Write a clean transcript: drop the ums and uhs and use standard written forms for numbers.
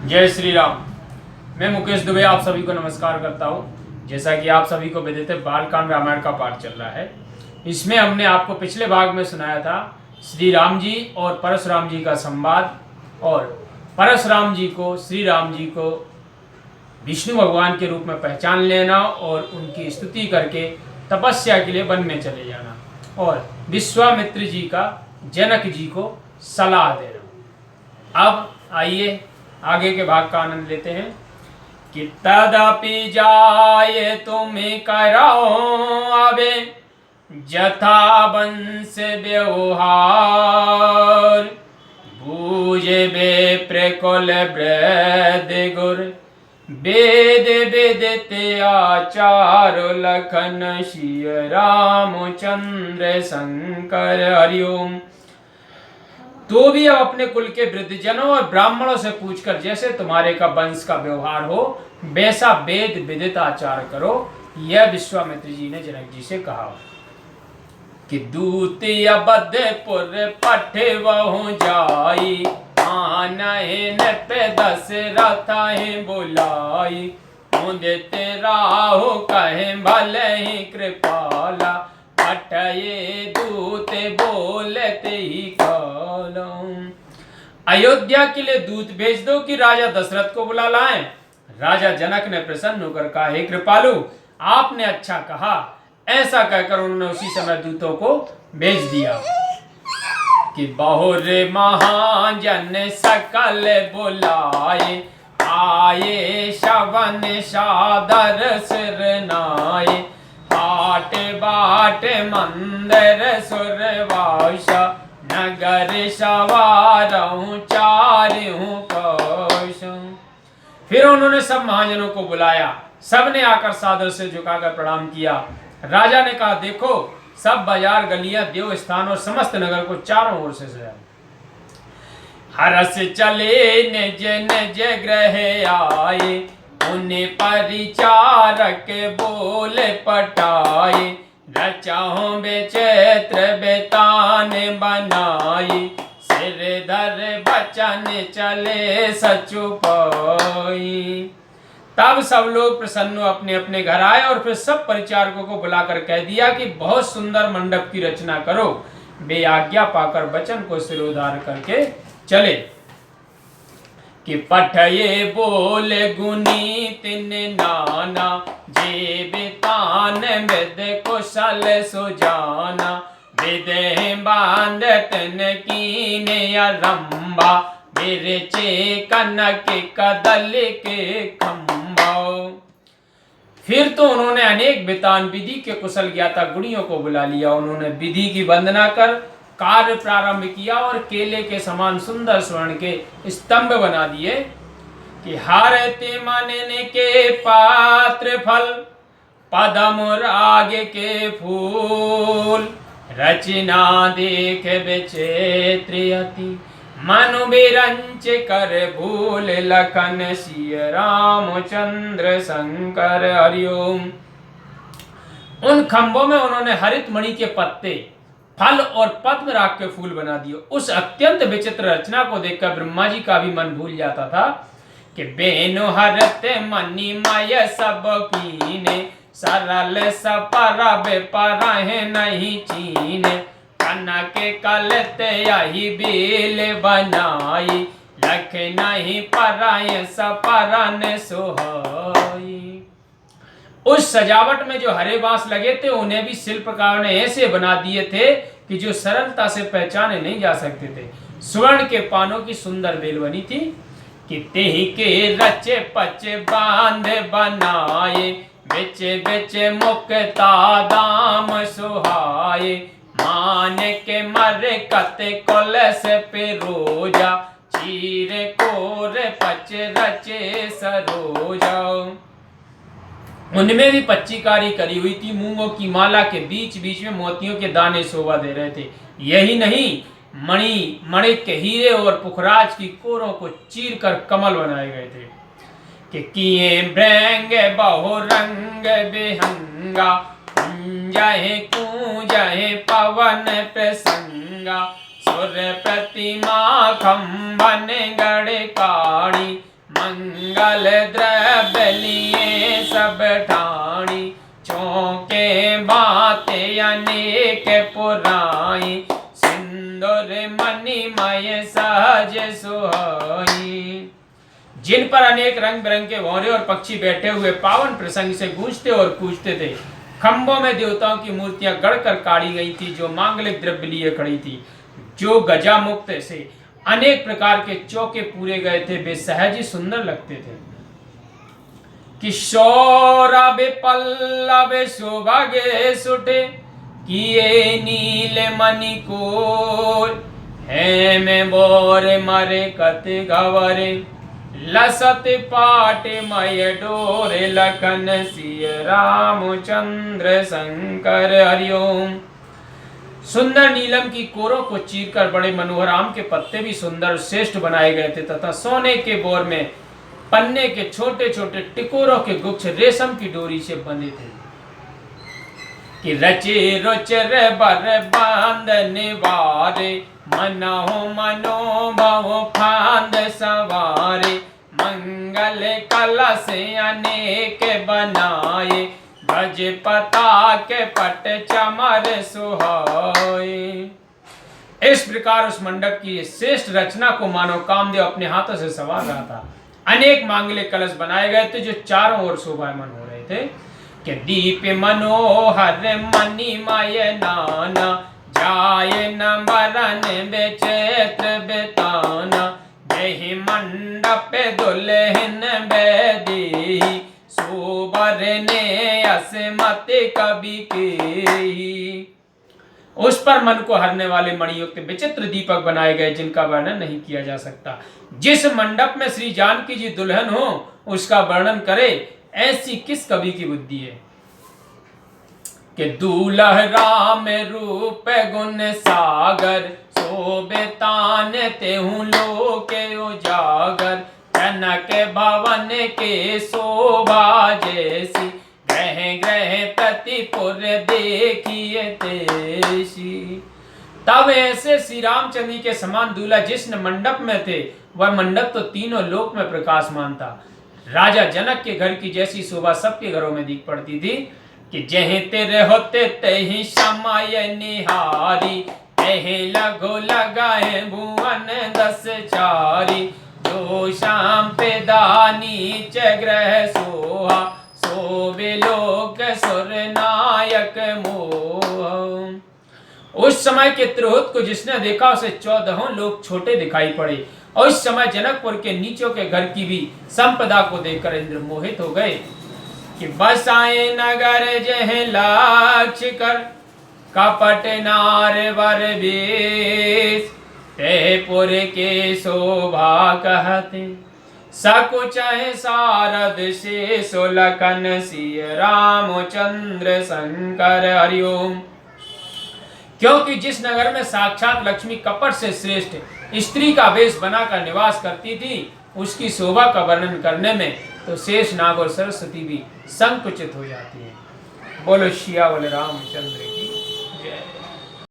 जय श्री राम। मैं मुकेश दुबे आप सभी को नमस्कार करता हूँ। जैसा कि आप सभी को विदित है, बालकांड रामायण का पाठ चल रहा है। इसमें हमने आपको पिछले भाग में सुनाया था श्री राम जी और परशुराम जी का संवाद, और परशुराम जी को श्री राम जी को विष्णु भगवान के रूप में पहचान लेना और उनकी स्तुति करके तपस्या के लिए वन में चले जाना, और विश्वामित्र जी का जनक जी को सलाह देना। अब आइए आगे के भाग का आनंद लेते हैं। कि तदपि जाए तुम्हें कराओ आवे जथा वंश व्यवहार, बूझे बे प्रकुल वृद्ध गुर वेद विदित आचार लखन श्री रामचंद्र शंकर हरिओम। तो भी अब अपने कुल के वृद्धजनों और ब्राह्मणों से पूछकर जैसे तुम्हारे का वंश का व्यवहार हो वैसा वेद विदित आचार करो। यह विश्वामित्र जी ने जनक जी से कहा। कि दूत अबधपुर पठे वहु जाई, आनहि नृप दशरथ बुलाई, मुदित राहु कहे भले ही कृपाला, पठये दूत बोलते ही कालम। अयोध्या के लिए दूत भेज दो कि राजा दशरथ को बुला लाएं। राजा जनक ने प्रसन्न होकर कहा, हे कृपालु, आपने अच्छा कहा। ऐसा कहकर उन्होंने उसी समय दूतों को भेज दिया। कि बहुर महाजन सकल बुलाए, आए शवन सादर सिर नाये, बाट बाट मंदिर सुरवासा, नगर सवारहूं चारहूं कोशों। फिर उन्होंने सब महाजनों को बुलाया। सबने आकर सादर से झुकाकर प्रणाम किया। राजा ने कहा, देखो सब बाजार गलियां देव स्थान और समस्त नगर को चारों ओर से सजाया। हरस चले निज निज ग्रह आए, उन्हें परिचारक बोल पटाए, रचाओ बेचैत्र बेतान बनाई, सिर धर बचन चले सचुपाई। तब सब लोग प्रसन्न अपने अपने घर आए और फिर सब परिचारकों को बुलाकर कह दिया कि बहुत सुंदर मंडप की रचना करो। वे आज्ञा पाकर वचन को सिरोधार करके चले। कि पठये बोल गुनी तिन नाना, जे बेतान विद कुशल सुजाना, विदे बांध तन कीने आरंभा, बिरचे कनक कदल के खंभा। फिर तो उन्होंने अनेक बेतान विधि के कुशल ज्ञाता गुणियों को बुला लिया। उन्होंने विधि की वंदना कर कार्य प्रारंभ किया और केले के समान सुंदर स्वर्ण के स्तंभ बना दिए। कि हारते मानने के पात्र फल, पदम राग के फूल, रचना देख विचित्र मनु बिरंच कर भूल, लखन श्री रामचंद्र शंकर हरिओम। उन खंभों में उन्होंने हरित मणि के पत्ते, फल और पद्म राग के फूल बना दिए। उस अत्यंत विचित्र रचना को देखकर ब्रह्मा जी का भी मन भूल जाता था। कि बेनु हरत मणिमय सब कीने, सरल सपर बेपर नहीं चीने, कनक कलते यही बेल बनाई, लख नहीं पराय सपरन सुहाई। उस सजावट में जो हरे बांस लगे थे उन्हें भी शिल्पकार ने ऐसे बना दिए थे कि जो सरलता से पहचाने नहीं जा सकते थे। स्वर्ण के पानों की सुंदर बेल बनी थी। कि तेहि के रचे पचे बांध बनाए, बिच बिच मुक्ता दाम सुहाए, मान के मर कते कलश पे रोजा, चीर कोर पच रचे सरोजा। उनमें भी पच्चीकारी करी हुई थी। मूंगों की माला के बीच बीच में मोतियों के दाने शोभा दे रहे थे। यही नहीं, मणिक के हीरे और पुखराज की कोरों को चीर कर कमल बनाए गए थे। कि किए भृंग बहु रंग बिहंगा, जहे कूजहे पवन प्रसंगा, सुर प्रतिमा खंबन गड़ काड़ी, मंगल द्रव्य लिए सब ठाणी, चौके बातें अनेक पुराई, सिंदूर मणिमय सहज सुहाई। जिन पर अनेक रंग बिरंगे भौरे और पक्षी बैठे हुए पावन प्रसंग से गूंजते और पूजते थे। खंभों में देवताओं की मूर्तियां गढ़कर काढ़ी गई थी, जो मांगलिक द्रव्य लिए खड़ी थी। जो गजामुक्त से अनेक प्रकार के चौके पूरे गए थे, वे सहज ही सुंदर लगते थे। किशोर पल्लव सुभगे सुटे, किए नील मणिकोर, है में बोर मरे कत गवरे, लसत पाट मय डोरे, लखन सिय रामचंद्र शंकर हरिओम। सुंदर नीलम की कोरों को चीरकर बड़े मनोहर आम के पत्ते भी सुंदर श्रेष्ठ बनाए गए थे, तथा सोने के बोर में पन्ने के छोटे छोटे टिकोरों के गुच्छ रेशम की डोरी से बंधे थे। कि रचे रुचर बर बांधन वारे, मनो मनोभव फांद सवारे, मंगल कलश अनेक बनाए, गज पताक पट चमर सुहाए। इस प्रकार उस मंडप की श्रेष्ठ रचना को मानो कामदेव अपने हाथों से संवार रहा था। अनेक मांगलिक कलश बनाए गए थे, जो चारों ओर शोभायमान हो रहे थे। कि दीप मनोहर मणिमय नाना, जाय नंबरन बेचैत्र बेताना, जहि मंडप दुल्हन बेदी, सोबर ने असमत कवि के। उस पर मन को हरने वाले मणियुक्त विचित्र दीपक बनाए गए, जिनका वर्णन नहीं किया जा सकता। जिस मंडप में श्री जानकी जी दुल्हन हो, उसका वर्णन करे, ऐसी किस कवि की बुद्धि है। कि दूल्ह राम रूप गुण सागर, शोभितान तेहु लोके उजागर, जनक भवन के शोभा जैसी, ग्रह ग्रह प्रतिपुर देखिए तेसी। तब ऐसे श्री रामचंद्र जी के समान दूल्हा जिस मंडप में थे, वह मंडप तो तीनों लोक में प्रकाशमान था। राजा जनक के घर की जैसी शोभा सबके घरों में दिख पड़ती थी। कि जहीं तेरे होते तहीं समय निहारी, तहीं लगो लगाए भुवन 10 चारी, जो शाम पे दानी च ग्रह सोहा, सोबे लोक सुर नायक मोह। उस समय के तिरहुत को जिसने देखा, उसे 14 लोग छोटे दिखाई पड़े। और उस समय जनकपुर के नीचों के घर की भी संपदा को देखकर इंद्र मोहित हो गए। कि बसाए नगर जह लाक्ष कर, कपट नार वर बेश, तेपुर के शोभा कहते, सकुच सारद से सुलखन सिय रामचंद्र शंकर हरिओम। क्योंकि जिस नगर में साक्षात लक्ष्मी कपट से श्रेष्ठ स्त्री का वेश बनाकर निवास करती थी, उसकी शोभा का वर्णन करने में तो शेष नाग और सरस्वती भी संकुचित हो जाती है। बोलो सिया बोले रामचंद्र।